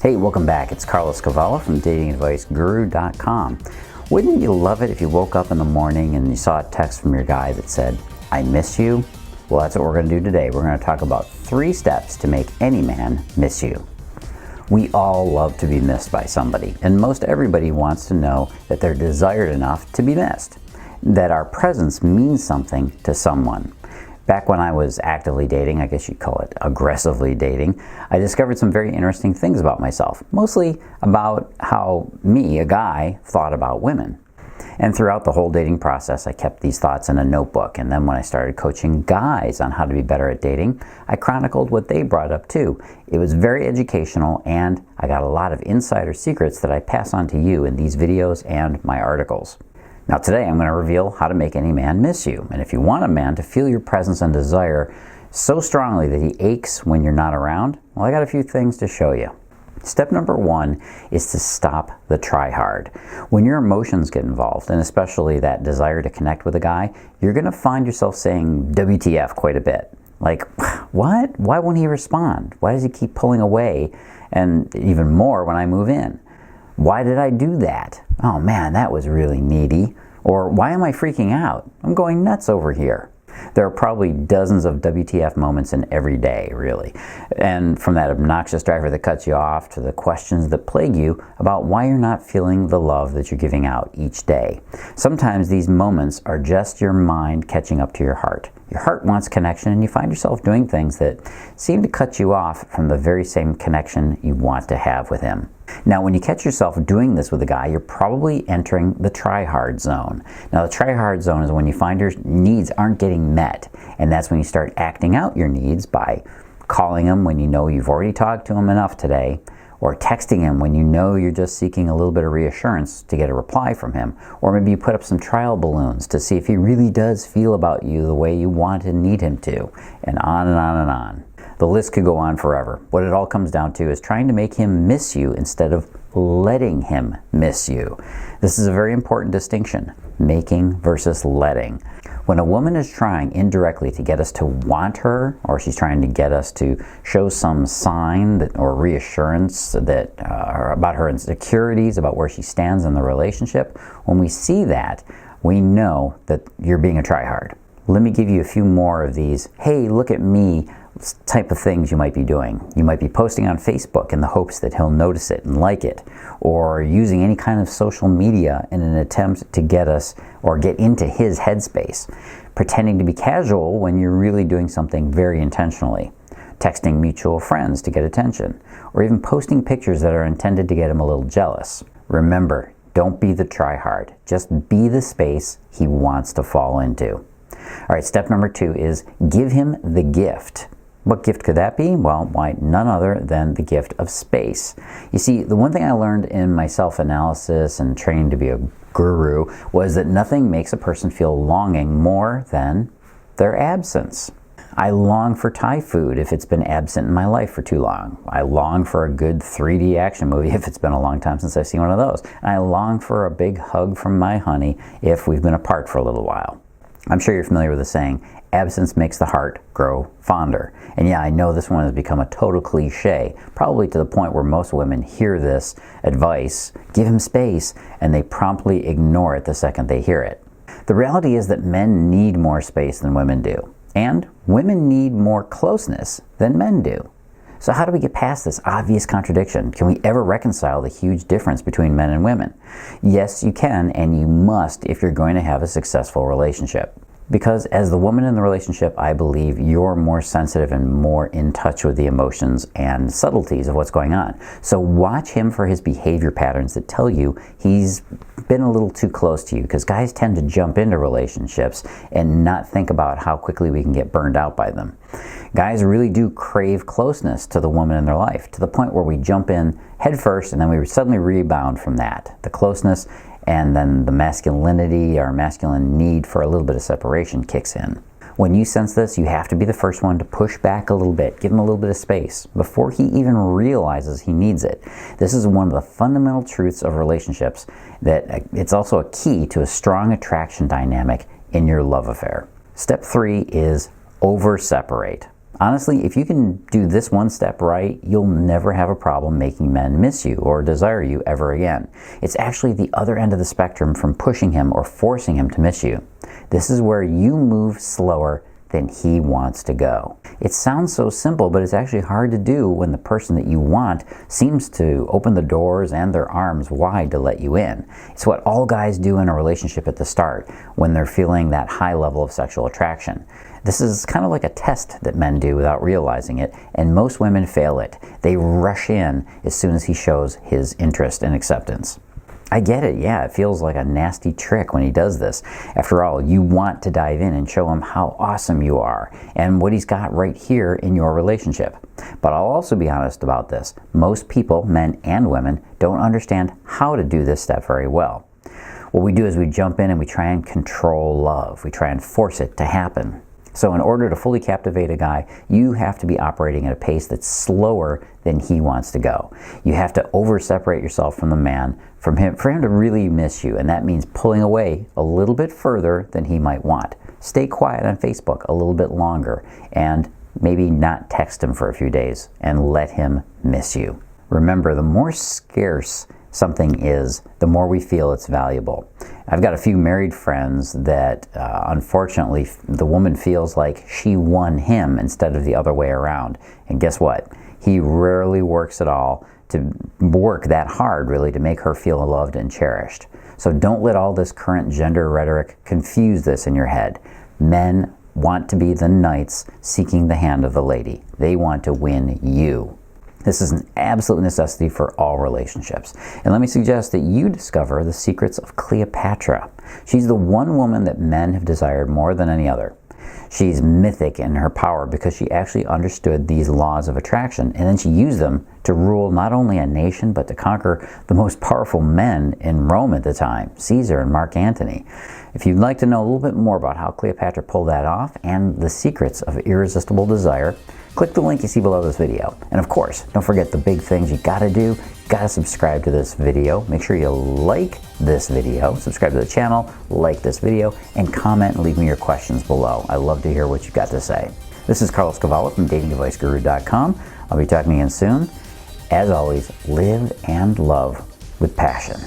Hey, welcome back. It's Carlos Cavallo from datingadviceguru.com. Wouldn't you love it if you woke up in the morning and you saw a text from your guy that said, "I miss you"? Well, that's what we're going to do today. We're going to talk about 3 steps to make any man miss you. We all love to be missed by somebody, and most everybody wants to know that they're desired enough to be missed, that our presence means something to someone. Back when I was actively dating, I guess you'd call it aggressively dating, I discovered some very interesting things about myself, mostly about how me, a guy, thought about women. And throughout the whole dating process, I kept these thoughts in a notebook. And then when I started coaching guys on how to be better at dating, I chronicled what they brought up too. It was very educational, and I got a lot of insider secrets that I pass on to you in these videos and my articles. Now today I'm going to reveal how to make any man miss you. And if you want a man to feel your presence and desire so strongly that he aches when you're not around, well, I got a few things to show you. Step number 1 is to stop the try hard. When your emotions get involved, and especially that desire to connect with a guy, you're going to find yourself saying WTF quite a bit. Like, what? Why won't he respond? Why does he keep pulling away? And even more when I move in. Why did I do that? Oh man, that was really needy. Or why am I freaking out? I'm going nuts over here. There are probably dozens of WTF moments in every day, really. And from that obnoxious driver that cuts you off to the questions that plague you about why you're not feeling the love that you're giving out each day. Sometimes these moments are just your mind catching up to your heart. Your heart wants connection, and you find yourself doing things that seem to cut you off from the very same connection you want to have with him. Now, when you catch yourself doing this with a guy, you're probably entering the try-hard zone. Now, the try-hard zone is when you find your needs aren't getting met, and that's when you start acting out your needs by calling him when you know you've already talked to him enough today, or texting him when you know you're just seeking a little bit of reassurance to get a reply from him, or maybe you put up some trial balloons to see if he really does feel about you the way you want and need him to, and on and on and on. The list could go on forever. What it all comes down to is trying to make him miss you instead of letting him miss you. This is a very important distinction, making versus letting. When a woman is trying indirectly to get us to want her, or she's trying to get us to show some sign that, or reassurance that about her insecurities, about where she stands in the relationship, when we see that, we know that you're being a tryhard. Let me give you a few more of these, hey, look at me, type of things you might be doing. You might be posting on Facebook in the hopes that he'll notice it and like it, or using any kind of social media in an attempt to get us or get into his headspace, pretending to be casual when you're really doing something very intentionally, texting mutual friends to get attention, or even posting pictures that are intended to get him a little jealous. Remember, don't be the try-hard. Just be the space he wants to fall into. All right, step number 2 is give him the gift. What gift could that be? Well, why, none other than the gift of space. You see, the one thing I learned in my self-analysis and training to be a guru was that nothing makes a person feel longing more than their absence. I long for Thai food if it's been absent in my life for too long. I long for a good 3D action movie if it's been a long time since I've seen one of those. And I long for a big hug from my honey if we've been apart for a little while. I'm sure you're familiar with the saying, absence makes the heart grow fonder. And yeah, I know this one has become a total cliche, probably to the point where most women hear this advice, give him space, and they promptly ignore it the second they hear it. The reality is that men need more space than women do, and women need more closeness than men do. So how do we get past this obvious contradiction? Can we ever reconcile the huge difference between men and women? Yes, you can, and you must if you're going to have a successful relationship. Because as the woman in the relationship, I believe you're more sensitive and more in touch with the emotions and subtleties of what's going on. So watch him for his behavior patterns that tell you he's been a little too close to you, because guys tend to jump into relationships and not think about how quickly we can get burned out by them. Guys really do crave closeness to the woman in their life, to the point where we jump in head first and then we suddenly rebound from that. The closeness and then the masculinity, our masculine need for a little bit of separation kicks in. When you sense this, you have to be the first one to push back a little bit, give him a little bit of space before he even realizes he needs it. This is one of the fundamental truths of relationships, that it's also a key to a strong attraction dynamic in your love affair. Step 3 is over-separate. Honestly, if you can do this one step right, you'll never have a problem making men miss you or desire you ever again. It's actually the other end of the spectrum from pushing him or forcing him to miss you. This is where you move slower than he wants to go. It sounds so simple, but it's actually hard to do when the person that you want seems to open the doors and their arms wide to let you in. It's what all guys do in a relationship at the start when they're feeling that high level of sexual attraction. This is kind of like a test that men do without realizing it, and most women fail it. They rush in as soon as he shows his interest and acceptance. I get it, yeah, it feels like a nasty trick when he does this. After all, you want to dive in and show him how awesome you are and what he's got right here in your relationship. But I'll also be honest about this. Most people, men and women, don't understand how to do this step very well. What we do is we jump in and we try and control love. We try and force it to happen. So in order to fully captivate a guy, you have to be operating at a pace that's slower than he wants to go. You have to over-separate yourself from the man, for him to really miss you, and that means pulling away a little bit further than he might want. Stay quiet on Facebook a little bit longer, and maybe not text him for a few days, and let him miss you. Remember, the more scarce something is, the more we feel it's valuable. I've got a few married friends that unfortunately the woman feels like she won him instead of the other way around. And guess what? He rarely works at all to work that hard really to make her feel loved and cherished. So don't let all this current gender rhetoric confuse this in your head. Men want to be the knights seeking the hand of the lady. They want to win you. This is an absolute necessity for all relationships. And let me suggest that you discover the secrets of Cleopatra. She's the one woman that men have desired more than any other. She's mythic in her power because she actually understood these laws of attraction, and then she used them to rule not only a nation but to conquer the most powerful men in Rome at the time, Caesar and Mark Antony. If you'd like to know a little bit more about how Cleopatra pulled that off and the secrets of irresistible desire, click the link you see below this video. And of course, don't forget the big things you gotta do. You gotta subscribe to this video. Make sure you like this video, subscribe to the channel, like this video, and comment and leave me your questions below. I love to hear what you've got to say. This is Carlos Cavallo from DatingAdviceGuru.com. I'll be talking again soon. As always, live and love with passion.